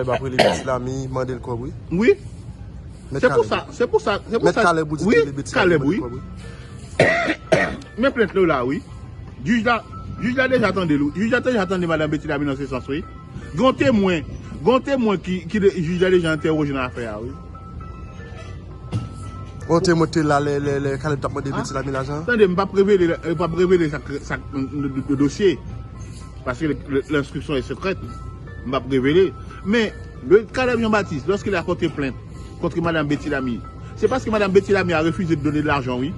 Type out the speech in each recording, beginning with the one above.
Après les petits l'ami, mandé le corps, oui. Oui. C'est pour ça. Oui, Caleb, oui. Mais plainte là, oui. Juge là déjà attendez, madame Betty Lamy dans ce sens, oui. Grand témoin qui le juge là déjà interrogé dans l'affaire, oui. On t'a monté là, les Caleb t'a demandé Betty Lamy l'argent. Attendez, je ne vais pas révéler le dossier. Parce que l'instruction est secrète. Je ne vais pas révéler. Mais le Caleb Jean-Baptiste, lorsqu'il a porté plainte contre Mme Betty Lamy, c'est parce que Mme Betty Lamy a refusé de donner de l'argent, oui.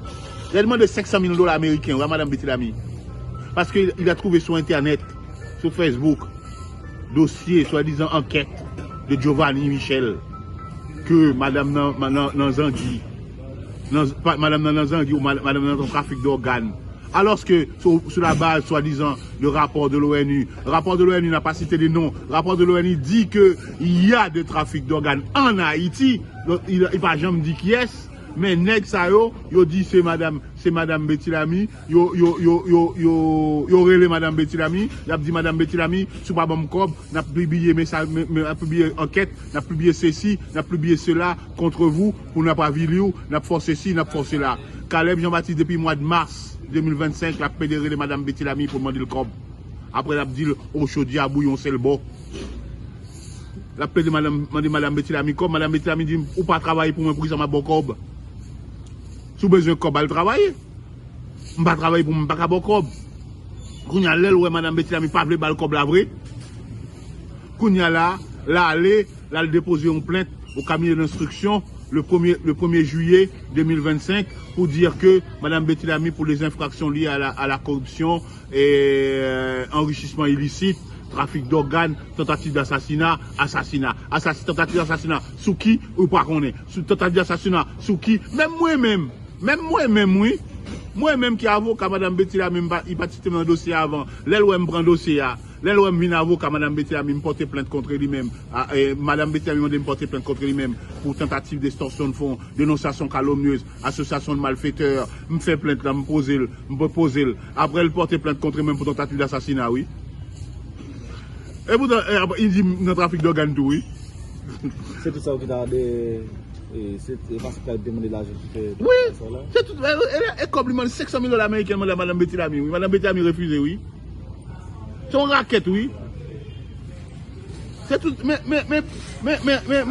Il a demandé 500 000 $ américains à Mme Betty Lamy. Parce qu'il a trouvé sur Internet, sur Facebook, dossier, soi-disant enquête de Giovanni Michel, que Mme Nanzangui, Mme Nanzangui ou Mme Nanzangui trafic d'organes. Alors que sur la base, soi-disant, du rapport de l'ONU, le rapport de l'ONU n'a pas cité les noms, le rapport de l'ONU dit qu'il y a de trafic d'organes en Haïti, il n'a pas jamais dit qui est, mais nèg sa yo dit c'est madame Betty Lamy, yo relé madame Betty Lamy, y a dit madame Betty Lamy, sous pas bon cob, n'a publié message, n'a publié enquête, n'a publié ceci, n'a publié cela contre vous, pour n'a pas vidéo, n'a forcé ci, n'a forcé là. Caleb Jean-Baptiste depuis le mois de mars 2025, l'a pédéré de madame Betty Lamy pour demander le cob. Après l'a dit au chaudier à bouillon c'est le bon. La pédéré de madame Betty Lamy comme madame Betty Lamy dit ou pas travailler pour moi pour ça m'a bon cob. Sous besoin de cob à travailler. On pas travailler pour pas bon cob. Kounya l'aile ouais madame Betty Lamy pas vle bal cob la vrai. Kounya là aller là déposer une plainte au cabinet d'instruction le 1er juillet 2025 pour dire que Mme Betty Lamy pour les infractions liées à la corruption et enrichissement illicite, trafic d'organes, tentative d'assassinat, tentative d'assassinat, sous qui ou pas qu'on est, tentative d'assassinat, sous qui, même moi-même, oui. Moi-même qui avocat Mme Betty Lamy, il participe dans le dossier avant. L'aile où elle me prend le dossier, l'aile où elle me vient avocat Mme Betty Lamy, me porte plainte contre lui-même. Mme Betty Lamy me porte plainte contre lui-même pour tentative d'extorsion de fonds, dénonciation calomnieuse, association de malfaiteurs. Me fait plainte là, me poser. Après, elle porte plainte contre lui-même pour tentative d'assassinat, oui. Et vous, il dit dans trafic d'organes tout, oui. C'est tout ça qui t'a dit. C'est parce qu'elle a demandé l'argent. Oui, c'est tout. Elle compliment 500 000 $ américains à Mme Betty Lamy. Oui. Mme Betty Lamy refusé, oui. C'est une raquette, oui. C'est tout. Mais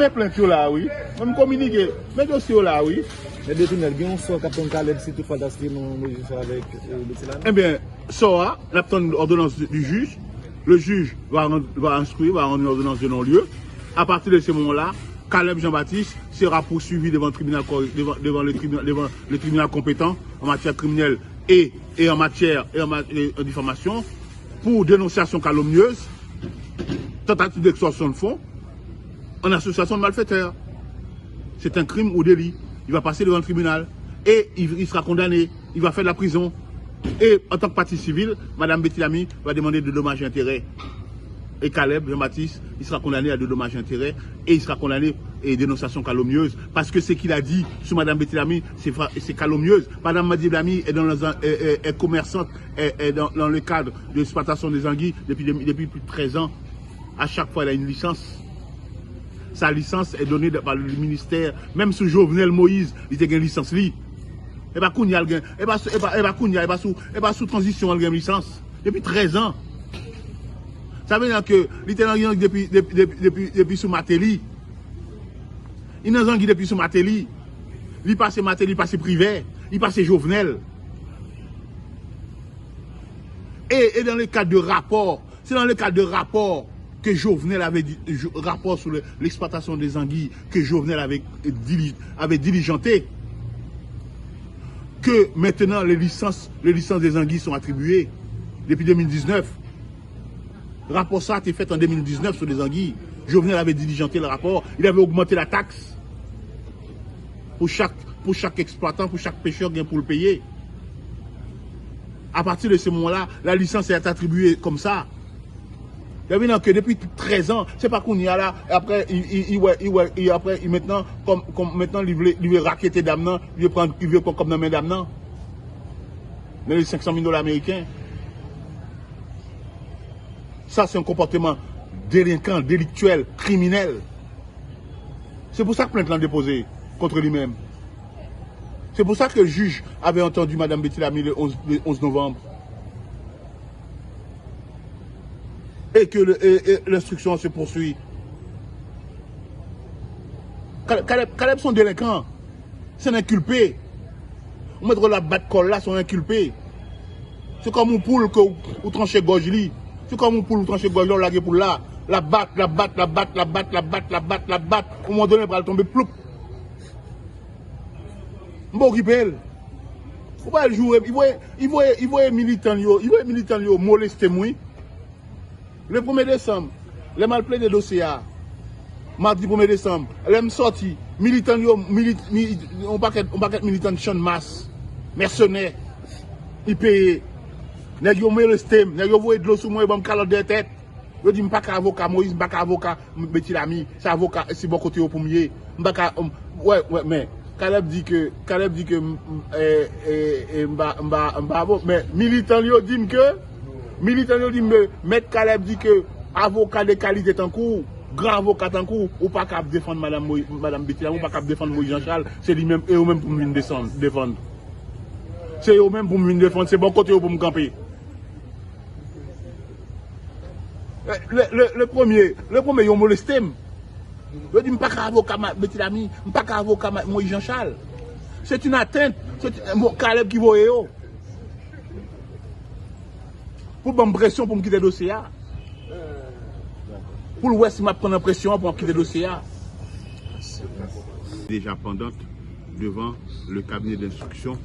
plainte là, oui. Même communiquer. Mais dossier là, oui. Mais depuis bien, on sort Captain Caleb si tout fantastique, nous avec Betty Lamy. Eh bien, ça, l'attend ordonnance du juge. Le juge va instruire, va rendre une ordonnance de non-lieu. À partir de ce moment-là, Caleb Jean-Baptiste sera poursuivi devant le tribunal compétent en matière criminelle et en matière de diffamation pour dénonciation calomnieuse, tentative d'extorsion de fonds en association de malfaiteurs. C'est un crime ou délit. Il va passer devant le tribunal et il sera condamné. Il va faire de la prison. Et en tant que partie civile, Mme Betty Lamy va demander de dommages et intérêts. Et Caleb Jean-Baptiste, il sera condamné à de dommages et intérêts et il sera condamné à dénonciation calomnieuse parce que ce qu'il a dit sur Mme Betty Lamy, c'est calomnieuse. Mme Betty Lamy est commerçante, est dans le cadre de l'exploitation des anguilles depuis plus de 13 ans. À chaque fois, elle a une licence. Sa licence est donnée par le ministère. Même sous Jovenel Moïse, il a une licence. Et bien, Kounia, sous transition, il a une licence. Depuis 13 ans. Ça veut dire que l'Italien depuis sous Matéli. Il n'a pas depuis sous Matéli. Il passe Matéli, il passe privé, il passe Jovenel. Et dans le cadre de rapport, c'est dans le cadre de rapport que Jovenel avait dit, rapport sur l'exploitation des anguilles, que Jovenel avait diligenté, que maintenant les licences des anguilles sont attribuées depuis 2019. Le rapport ça a été fait en 2019 sur les anguilles. Jovenel avait diligenté le rapport, il avait augmenté la taxe pour chaque exploitant, pour chaque pêcheur pour le payer. À partir de ce moment-là, la licence est attribuée comme ça. Il y a que depuis 13 ans, c'est pas qu'on y a là, après, maintenant, comme maintenant, il veut raqueter d'amenant, il veut prendre comme dans main d'amenant. Mais les 500 000 $ américains. Ça, c'est un comportement délinquant, délictuel, criminel. C'est pour ça que plainte l'a déposé contre lui-même. C'est pour ça que le juge avait entendu Mme Betty Lamy le 11 novembre. Et que l'instruction se poursuit. Caleb sont délinquants. C'est un inculpé. On mettra la batte-colle là, sont inculpés. C'est comme une poule que vous tranchez gorge li. C'est comme une poule vous tranchez gorge là, on l'a pour là. La batte. Au moment donné, elle va tomber ploup. Bon, qui pèle. Faut pas jouer. Il voit militants, molester moi. Le 1er décembre, les mal plein de dossiers. Mardi 1er décembre, les sorti. Militants, on pas militants de champ de masse. Mercenaires. Ils payent. Nèg yo molester, nèg yo voye de l'eau sous moi, bon calot de tête. Yo dit m'pas avocat Moïse, m'pas avocat Betty Lamy, c'est avocat, c'est bon côté pour mieux. M'pas ouais, mais Caleb dit que mais militant yo dit que maître Caleb dit que avocat de qualité en cours, grand avocat en cours, ou pas capable défendre madame Betty Lamy, ou pas capable défendre Moïse Jean-Charles, c'est lui même et eux même pour me défendre. C'est eux même pour me défendre, c'est bon côté pour me camper. Le premier, ils ont molesté. Je dis, je ne suis pas avocat Betty Lamy, je ne suis pas avocat Moïse Jean-Charles. C'est une atteinte. C'est un Caleb qui voit. Pour prendre pression pour me quitter le dossier. Pour l'ouest, il m'a pris une pression pour me quitter le dossier. Déjà pendante devant le cabinet d'instruction,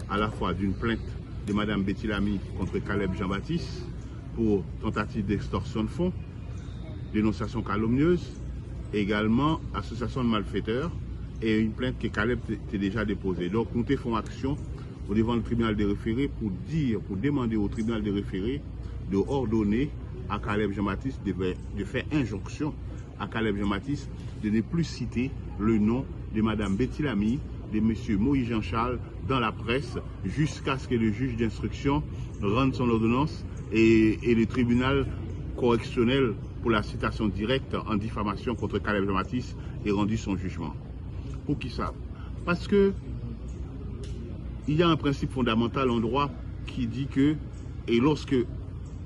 à la fois d'une plainte de Mme Betty Lamy contre Caleb Jean-Baptiste pour tentative d'extorsion de fonds, dénonciation calomnieuse, également association de malfaiteurs et une plainte que Caleb a déjà déposée. Donc nous faisons action devant le tribunal de référé pour demander au tribunal de référé de ordonner à Caleb Jean-Baptiste de faire injonction à Caleb Jean-Baptiste de ne plus citer le nom de Mme Betty Lamy, de M. Moïse Jean-Charles dans la presse jusqu'à ce que le juge d'instruction rende son ordonnance et le tribunal correctionnel pour la citation directe en diffamation contre Caleb Jean-Baptiste ait rendu son jugement. Pour qui ça? Parce que il y a un principe fondamental en droit qui dit que, et lorsque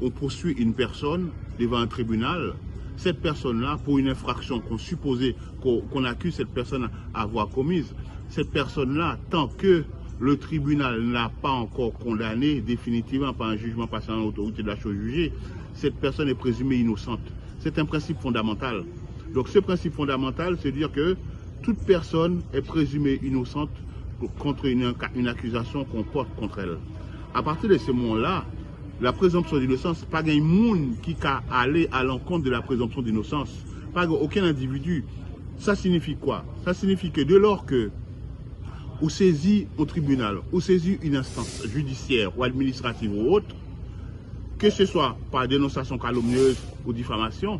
on poursuit une personne devant un tribunal, cette personne-là, pour une infraction qu'on supposait, qu'on accuse cette personne à avoir commise, cette personne-là, tant que le tribunal n'a pas encore condamné définitivement par un jugement passant à l'autorité de la chose jugée, cette personne est présumée innocente. C'est un principe fondamental. Donc ce principe fondamental, c'est dire que toute personne est présumée innocente contre une accusation qu'on porte contre elle. À partir de ce moment-là, la présomption d'innocence, pas un monde qui a allé à l'encontre de la présomption d'innocence, pas aucun individu. Ça signifie quoi? Ça signifie que dès lors que ou saisi au tribunal, ou saisi une instance judiciaire ou administrative ou autre, que ce soit par dénonciation calomnieuse ou diffamation,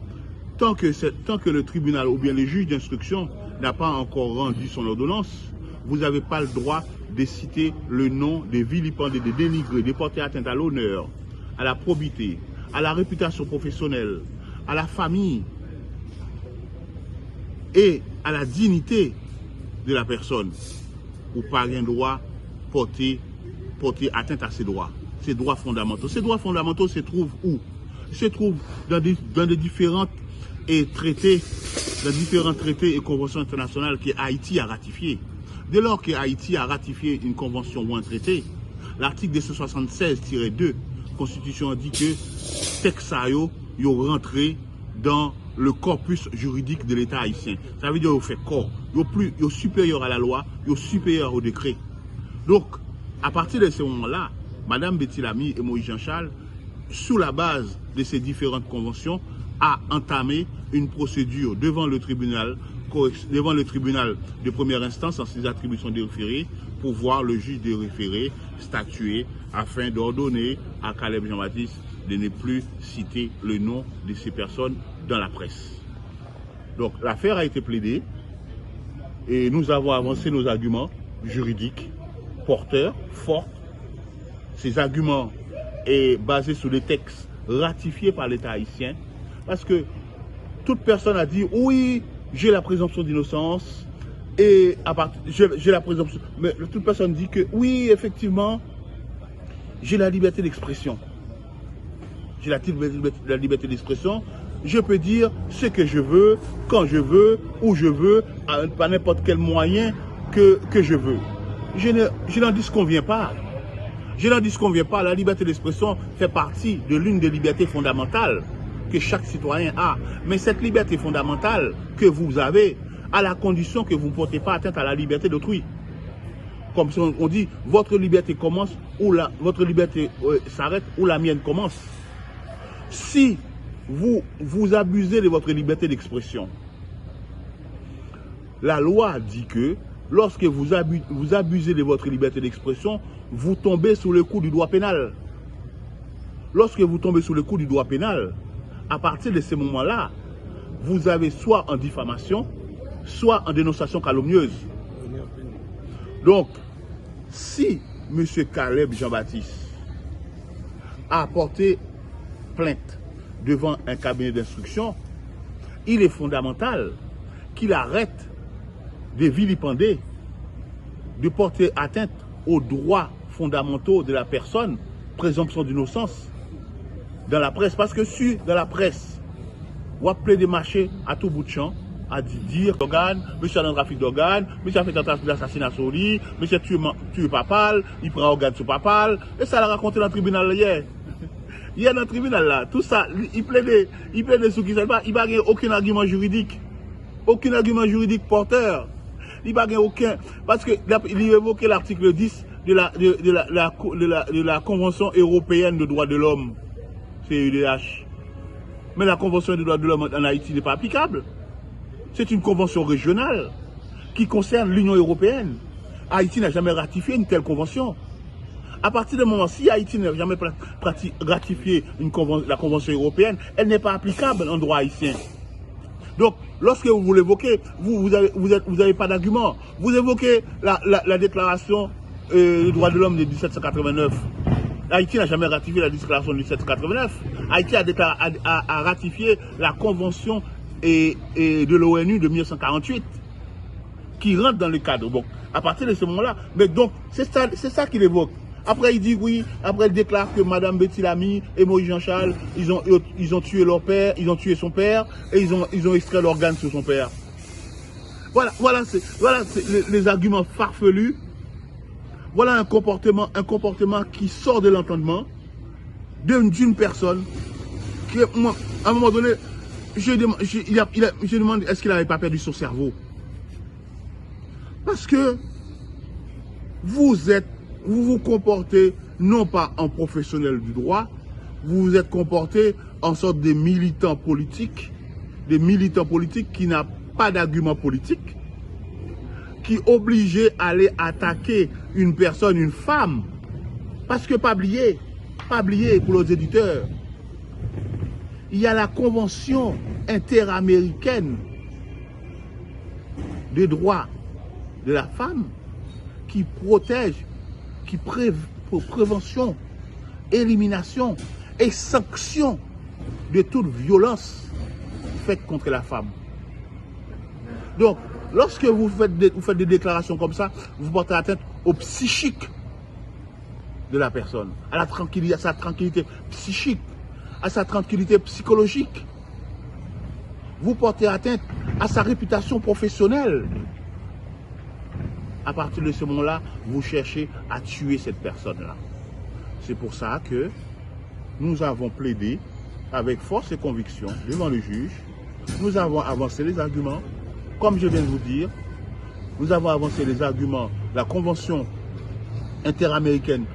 tant que le tribunal ou bien le juge d'instruction n'a pas encore rendu son ordonnance, vous n'avez pas le droit de citer le nom, de vilipender, de dénigrer, de porter atteinte à l'honneur, à la probité, à la réputation professionnelle, à la famille et à la dignité de la personne. Ou pas un droit porter atteinte à ses droits fondamentaux. Ces droits fondamentaux se trouvent où? Se trouvent dans des différents traités et conventions internationales que Haïti a ratifiées. Dès lors que Haïti a ratifié une convention ou un traité, l'article 276-2 Constitution dit que texte est rentré dans le corpus juridique de l'État haïtien. Ça veut dire qu'il fait corps. Il est supérieur à la loi, il est supérieur au décret. Donc, à partir de ce moment-là, Mme Betty Lamy et Moïse Jean-Charles, sous la base de ces différentes conventions, a entamé une procédure devant le tribunal de première instance en ses attributions de référé pour voir le juge de référé statuer afin d'ordonner à Caleb Jean-Baptiste de ne plus citer le nom de ces personnes dans la presse. Donc l'affaire a été plaidée et nous avons avancé nos arguments juridiques porteurs, forts. Ces arguments est basé sur les textes ratifiés par l'État haïtien parce que toute personne a dit oui, j'ai la présomption d'innocence et j'ai la présomption. Mais toute personne dit que oui, effectivement, j'ai la liberté d'expression. J'ai la liberté d'expression. Je peux dire ce que je veux, quand je veux, où je veux, par n'importe quel moyen que je veux. Je n'en disconviens pas. Je n'en disconviens pas. La liberté d'expression fait partie de l'une des libertés fondamentales que chaque citoyen a. Mais cette liberté fondamentale que vous avez, à la condition que vous ne portez pas atteinte à la liberté d'autrui. Comme on dit, votre liberté commence ou votre liberté s'arrête ou la mienne commence. Si vous abusez de votre liberté d'expression, la loi dit que lorsque vous abusez de votre liberté d'expression, vous tombez sous le coup du droit pénal. Lorsque vous tombez sous le coup du droit pénal, à partir de ce moment-là, vous avez soit en diffamation, soit en dénonciation calomnieuse. Donc, si M. Caleb Jean-Baptiste a porté plainte devant un cabinet d'instruction, il est fondamental qu'il arrête de vilipender, de porter atteinte aux droits fondamentaux de la personne, présomption d'innocence, dans la presse. Parce que si dans la presse, on a plein de marchés à tout bout de champ, à dire d'organes, monsieur a un trafic d'organes, monsieur a fait tentative d'assassinat sur lui, monsieur tue papal, il prend organe sur papal, et ça l'a raconté dans le tribunal hier. Hier dans le tribunal là, tout ça, il plaidait sous qui ça, il n'a aucun argument juridique. Aucun argument juridique porteur. Il n'a aucun. Parce qu'il évoquait l'article 10 de la Convention européenne des droits de l'homme, CEDH. Mais la Convention des droits de l'homme en Haïti n'est pas applicable. C'est une convention régionale qui concerne l'Union européenne. Haïti n'a jamais ratifié une telle convention. À partir du moment, si Haïti n'a jamais ratifié la convention européenne, elle n'est pas applicable en droit haïtien. Donc, lorsque vous l'évoquez, vous n'avez pas d'argument. Vous évoquez la déclaration des droits de l'homme de 1789. Haïti n'a jamais ratifié la déclaration de 1789. Haïti a ratifié la convention de l'ONU de 1948, qui rentre dans le cadre. Bon, à partir de ce moment-là, mais donc, c'est ça qu'il évoque. Après, il dit oui, après, il déclare que Mme Betty Lamy et Moïse Jean-Charles, ils ont tué leur père, ils ont tué son père, et ils ont extrait l'organe sur son père. Voilà les arguments farfelus. Voilà un comportement qui sort de l'entendement d'une personne qui, moi, à un moment donné, je demande est-ce qu'il n'avait pas perdu son cerveau. Parce que vous vous comportez non pas en professionnel du droit, vous vous êtes comporté en sorte de militants politiques qui n'ont pas d'argument politique, qui obligés à aller attaquer une personne, une femme, parce que pas oublier pour les éditeurs, il y a la Convention interaméricaine des droits de la femme qui protège, qui prévention, élimination et sanction de toute violence faite contre la femme. Donc, lorsque vous faites des déclarations comme ça, vous portez atteinte au psychique de la personne, à sa tranquillité psychique, à sa tranquillité psychologique. Vous portez atteinte à sa réputation professionnelle. À partir de ce moment-là, vous cherchez à tuer cette personne-là. C'est pour ça que nous avons plaidé avec force et conviction devant le juge. Nous avons avancé les arguments. Comme je viens de vous dire, nous avons avancé les arguments de la Convention interaméricaine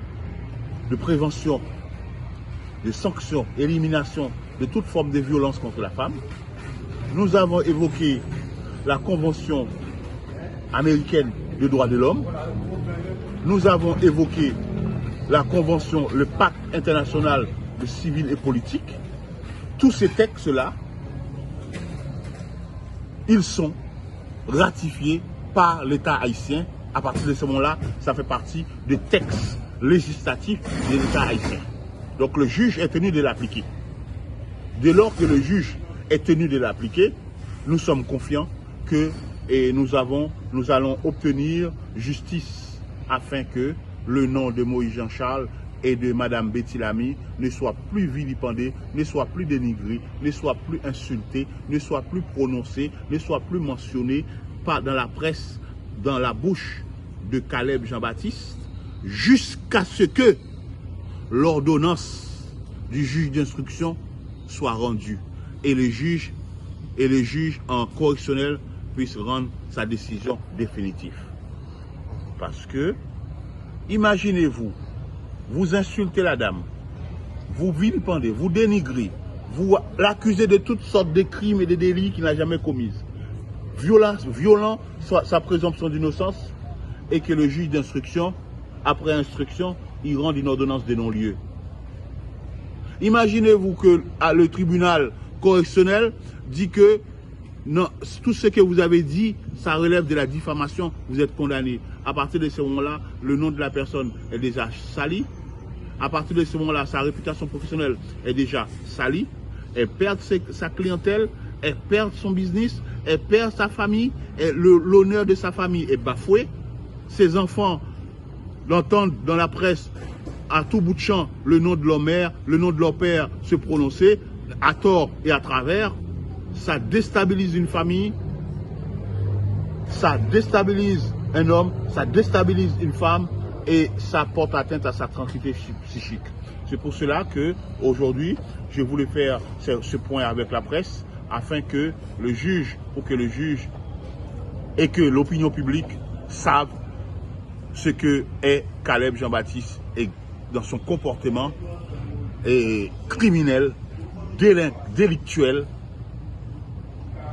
de prévention, de sanction, élimination de toute forme de violence contre la femme. Nous avons évoqué la Convention américaine des droits de l'homme. Nous avons évoqué la Convention, le Pacte international de civil et politique. Tous ces textes-là, ils sont ratifiés par l'État haïtien. À partir de ce moment-là, ça fait partie des textes législatifs de l'État haïtien. Donc le juge est tenu de l'appliquer. Dès lors que le juge est tenu de l'appliquer, nous sommes confiants que nous allons obtenir justice afin que le nom de Moïse Jean-Charles et de Madame Betty Lamy ne soit plus vilipendé, ne soit plus dénigré, ne soit plus insulté, ne soit plus prononcé, ne soit plus mentionné pas dans la presse, dans la bouche de Caleb Jean-Baptiste, jusqu'à ce que l'ordonnance du juge d'instruction soit rendue et le juge en correctionnel puisse rendre sa décision définitive. Parce que, imaginez-vous, vous insultez la dame, vous vilipendez, vous dénigrez, vous l'accusez de toutes sortes de crimes et de délits qu'il n'a jamais commis, violant sa présomption d'innocence, et que le juge d'instruction, après instruction, il rende une ordonnance de non-lieu. Imaginez-vous que le tribunal correctionnel dit que non, tout ce que vous avez dit, ça relève de la diffamation, vous êtes condamné. À partir de ce moment-là, le nom de la personne est déjà sali. À partir de ce moment-là, sa réputation professionnelle est déjà salie. Elle perd sa clientèle, elle perd son business, elle perd sa famille, l'honneur de sa famille est bafoué. Ses enfants l'entendent dans la presse à tout bout de champ le nom de leur mère, le nom de leur père se prononcer à tort et à travers. Ça déstabilise une famille, ça déstabilise un homme, ça déstabilise une femme et ça porte atteinte à sa tranquillité psychique. C'est pour cela que aujourd'hui, je voulais faire ce point avec la presse afin que le juge, pour que le juge et que l'opinion publique savent ce que est Caleb Jean-Baptiste et dans son comportement criminel, délictuel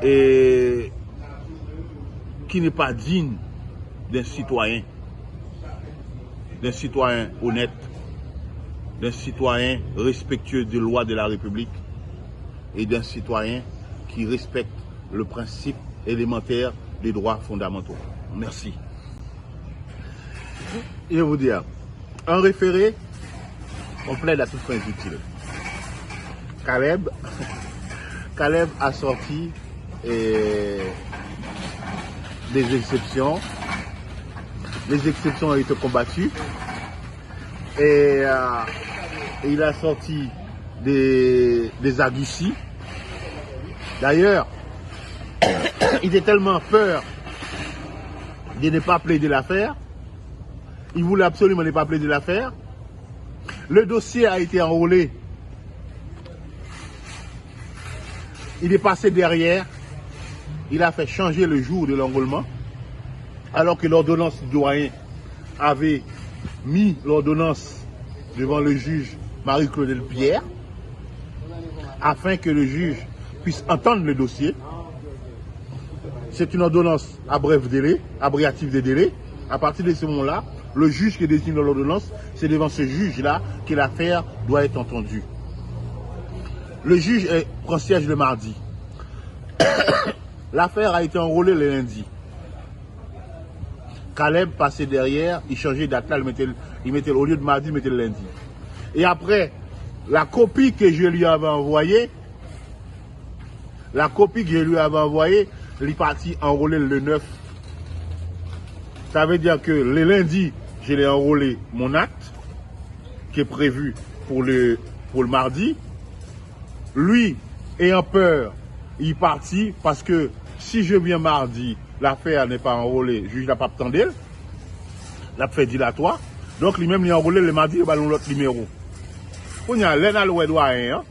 et qui n'est pas digne d'un citoyen honnête, d'un citoyen respectueux des lois de la République et d'un citoyen qui respecte le principe élémentaire des droits fondamentaux. Merci. Je vais vous dire, en référé, on plaide à toute fin utile. Caleb a sorti des exceptions. Les exceptions ont été combattues. Et il a sorti des arguties. D'ailleurs, il était tellement peur de ne pas plaider l'affaire. Il voulait absolument ne pas plaider l'affaire. Le dossier a été enrôlé. Il est passé derrière. Il a fait changer le jour de l'enrôlement. Alors que l'ordonnance du doyen avait mis l'ordonnance devant le juge Marie-Claudel Pierre, afin que le juge puisse entendre le dossier. C'est une ordonnance à bref délai, abréviatif de délai. À partir de ce moment-là, le juge qui désigne l'ordonnance, c'est devant ce juge-là que l'affaire doit être entendue. Le juge prend siège le mardi. L'affaire a été enrôlée le lundi. Caleb passait derrière, il changeait date là, il mettait au lieu de mardi, il mettait le lundi. Et après, la copie que je lui avais envoyée, il est parti enrôler le 9. Ça veut dire que le lundi, je l'ai enrôlé mon acte, qui est prévu pour le mardi. Lui, ayant peur, il est parti parce que si je viens mardi, l'affaire n'est pas enrôlée, le juge n'a pas attendu, l'a fait dilatoire. Donc lui-même il a enrôlé le mardi, il va l'autre numéro. On y a l'un à l'ouest doyen.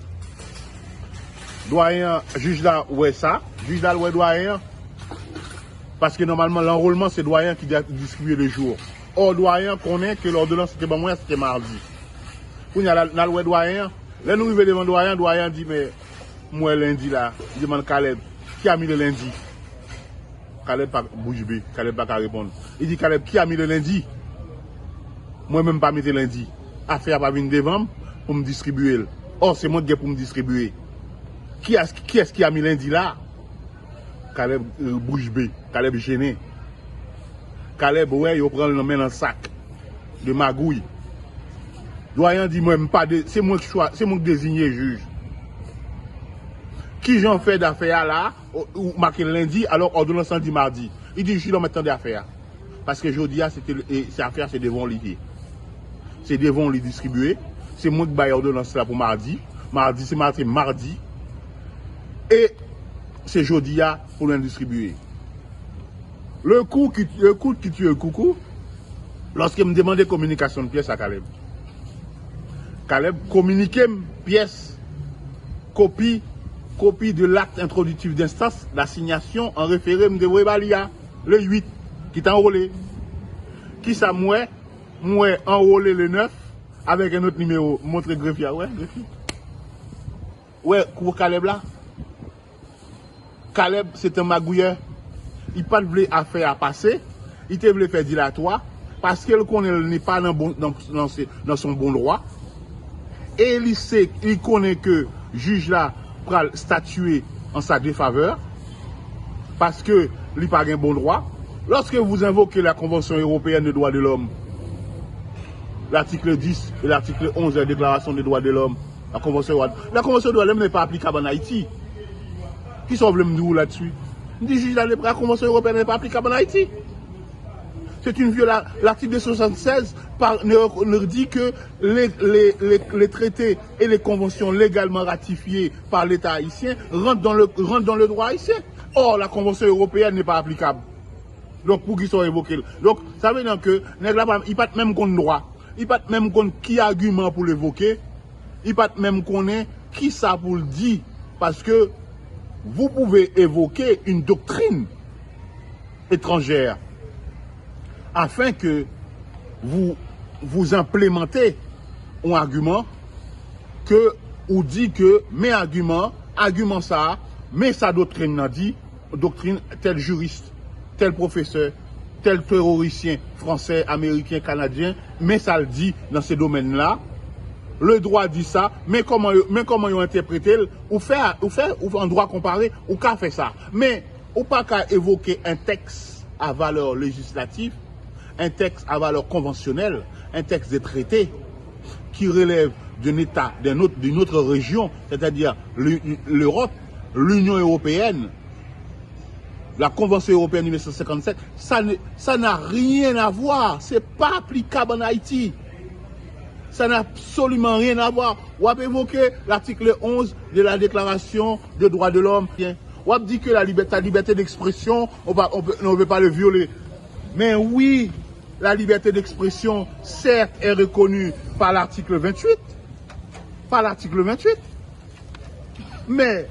Doyen, juge là ouais ça, juge là ouais doyen. Parce que normalement l'enrôlement c'est doyen qui distribue le jour. Or doyen connaît que l'ordonnance c'était pas moi, c'était mardi. On y a l'ouest doyen. Là nous arrivons devant doyen, doyen dit mais moi lundi là, il demande Caleb, qui a mis le lundi? Caleb pas bouge bé, Caleb pas répondre. Il dit Caleb, qui a mis le lundi? Moi même pas mis le lundi. Affaire pas venir devant pour me distribuer. Or c'est moi qui pour me distribuer. Qui est-ce qui a mis lundi là? Caleb bouge bé, Caleb gêné. Caleb ouais, il prend le main dans le sac de magouille. Doyen dit moi même pas c'est moi qui désigne juge. qui j'en fait d'affaires là, ou marqué lundi, alors ordonnance dit mardi. Il dit, je suis dans maintenant d'affaires. Parce que je dis, ces affaires, c'est devant lié. C'est devant les distribuer. C'est moi qui baille ordonnance là pour mardi. Mardi, c'est mardi. Et c'est jeudi pour le distribuer. Le coup qui tue le coucou, lorsqu'il me demandait communication de pièce à Caleb. Caleb communiquait pièce, copie de l'acte introductif d'instance, l'assignation en référé de Webalia, le 8, qui est enrôlé. Qui ça moi enrôlé le 9, avec un autre numéro, montre greffier, ouais, greffier. Ouais, pour Caleb là. Caleb, c'est un magouilleur. Il n'a pas de affaire à passer. Il te voulait faire dilatoire. Parce qu'il n'est pas dans son bon droit. Et il connaît que le juge là va statuer en sa défaveur. Parce qu'il n'a pas un bon droit. Lorsque vous invoquez la Convention européenne des droits de l'homme, l'article 10 et l'article 11 de la Déclaration des droits de l'homme, la Convention des droits de l'homme n'est pas applicable en Haïti. Qui sont venus nous là-dessus? La Convention européenne n'est pas applicable en Haïti. C'est une violation. L'article 276 ne dit que les traités et les conventions légalement ratifiées par l'État haïtien rentrent dans le droit haïtien. Or, la Convention européenne n'est pas applicable. Donc, pour qu'ils soient évoqués. Donc, ça veut dire que, il n'y a pas même contre droit. Il n'y a pas même contre qui argument pour l'évoquer. Il n'y a pas même connaît qui ça pour le dire. Parce que vous pouvez évoquer une doctrine étrangère afin que vous implémentez un argument que ou dit que mes argument ça, mais sa doctrine n'a dit, doctrine tel juriste, tel professeur, tel terroricien français, américain, canadien, mais ça le dit dans ces domaines-là. Le droit dit ça, mais comment ils ont interprété, ou en droit comparé, ou qu'a fait ça. Mais, ou pas qu'à évoquer un texte à valeur législative, un texte à valeur conventionnelle, un texte de traité qui relève d'un État, d'une autre région, c'est-à-dire l'Europe, l'Union européenne, la Convention européenne de 1957, ça n'a rien à voir, c'est pas applicable en Haïti. Ça n'a absolument rien à voir. On a évoqué l'article 11 de la Déclaration des droits de l'homme. On a dit que la liberté d'expression, on ne veut pas le violer. Mais oui, la liberté d'expression, certes, est reconnue par l'article 28. Par l'article 28. Mais,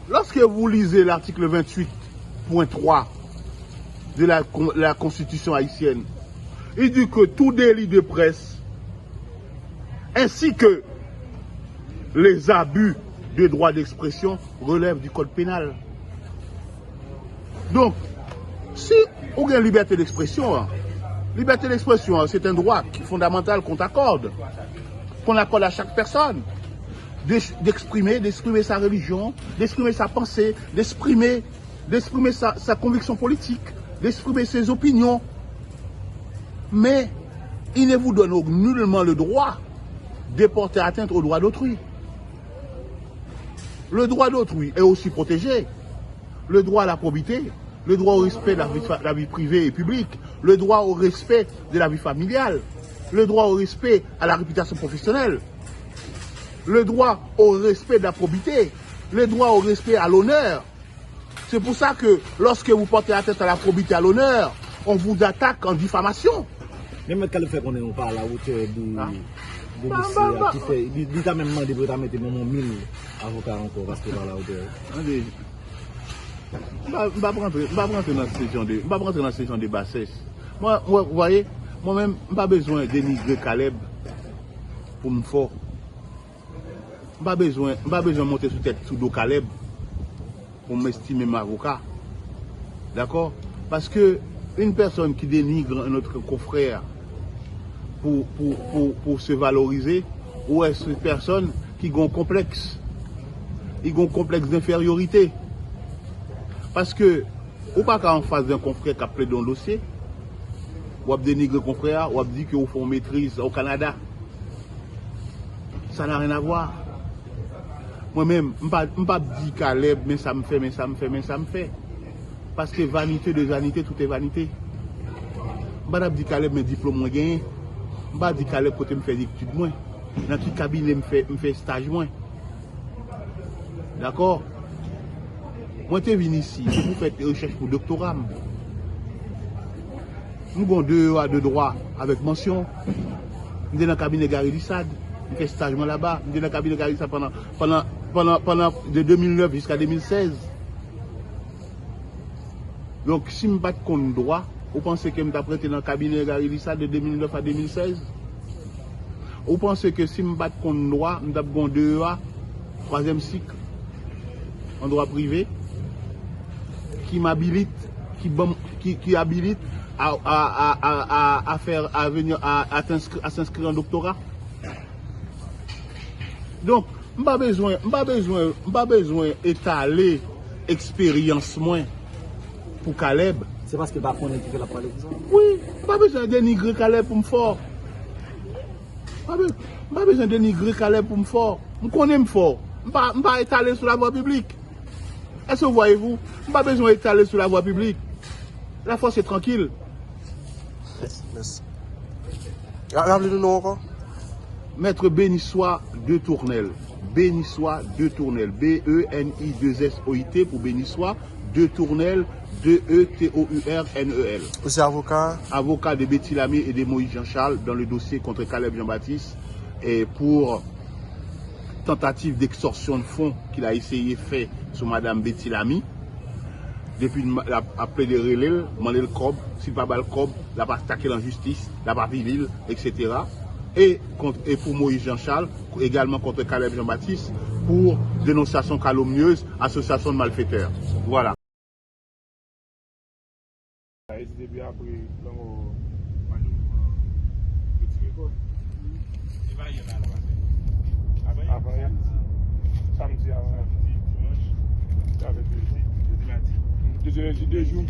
lorsque vous lisez l'article 28.3 de la Constitution haïtienne, il dit que tout délit de presse, ainsi que les abus de droit d'expression, relèvent du code pénal. Donc, si on a une liberté d'expression, c'est un droit fondamental qu'on accorde à chaque personne, d'exprimer sa religion, d'exprimer sa pensée, d'exprimer sa conviction politique, d'exprimer ses opinions. Mais il ne vous donne nullement le droit de porter atteinte au droit d'autrui. Le droit d'autrui est aussi protégé. Le droit à la probité, le droit au respect de la vie privée et publique, le droit au respect de la vie familiale, le droit au respect à la réputation professionnelle, le droit au respect de la probité, le droit au respect à l'honneur. C'est pour ça que lorsque vous portez atteinte à la probité, à l'honneur, on vous attaque en diffamation. Même quand le fait qu'on est pas à la hauteur qui fait, il t'a même demandé de mettre 1000 avocats encore parce qu'il est à la hauteur. Je ne vais pas rentrer dans cette session de bassesse. Moi, vous voyez, moi-même, je n'ai pas besoin de dénigrer Caleb pour me faire. Je n'ai pas besoin de monter sous dos Caleb pour m'estimer mon avocat. D'accord? Parce que une personne qui dénigre un autre confrère pour se valoriser, ou est-ce une personne qui a un complexe? Il a un complexe d'infériorité. Parce que, ou pas qu'en face d'un confrère qui a plaidé dans le dossier, ou a dénigré confrère, ou a dit qu'il faut maîtrise au Canada. Ça n'a rien à voir. Moi-même, je ne pas dire Caleb, mais ça me fait, mais ça me fait, mais ça me fait. Parce que vanité de vanité, tout est vanité. Je ne pas dire Caleb, mais diplôme moins gagné. Je ne pas dire Caleb, côté me fait d'études moins. Dans tout cabinet, me fait stage moins. D'accord? Moi, je suis venu ici pour faire des recherches pour doctorat. Nous avons 2 ans de droit avec mention. Nous sommes dans le cabinet Gary Lissade. Nous faisons stage là-bas. Nous sommes dans le cabinet Gary Lissade pendant de 2009 jusqu'à 2016. Donc, si je ne pas de compte droit, vous pensez que je vais prêté dans le cabinet Gary Lissade de 2009 à 2016? Vous pensez que si je ne pas de compte droit, je vais 2 ans, 3e cycle, en droit privé, qui m'habilite, qui habilite à s'inscrire en doctorat. Donc, je n'ai pas besoin d'étaler expérience moins pour Caleb. C'est parce que par contre, qui fait la parler comme ça. Oui, pas besoin de dénigrer Caleb pour me fort. Pas besoin de dénigrer Caleb pour me fort. Je connais me fort. Je ne pas étaler sur la voie publique. Est-ce que vous voyez-vous? Je n'ai pas besoin d'étaler sur la voie publique. La force est tranquille. Merci. Rappelez-nous non encore. Maître Bénissois de Tournelle. Bénissois de Tournelle. B-E-N-I-2-S-O-I-T pour Bénissois de Tournelle. D-E-T-O-U-R-N-E-L. Vous êtes avocat? Avocat de Betty Lamy et de Moïse Jean-Charles dans le dossier contre Caleb Jean-Baptiste et pour tentative d'extorsion de fonds qu'il a essayé de faire sur Madame Betty Lamy. Depuis après des relais, demander le COB, s'il pas le COB, la pas attaquer la justice, la pas ville, etc. Et pour Moïse Jean-Charles, également contre Caleb Jean-Baptiste, pour dénonciation calomnieuse, association de malfaiteurs. Voilà. SDB après dans petit école. Il va y en avoir. Avant samedi avant dimanche avec jeudi mardi. 2 jours.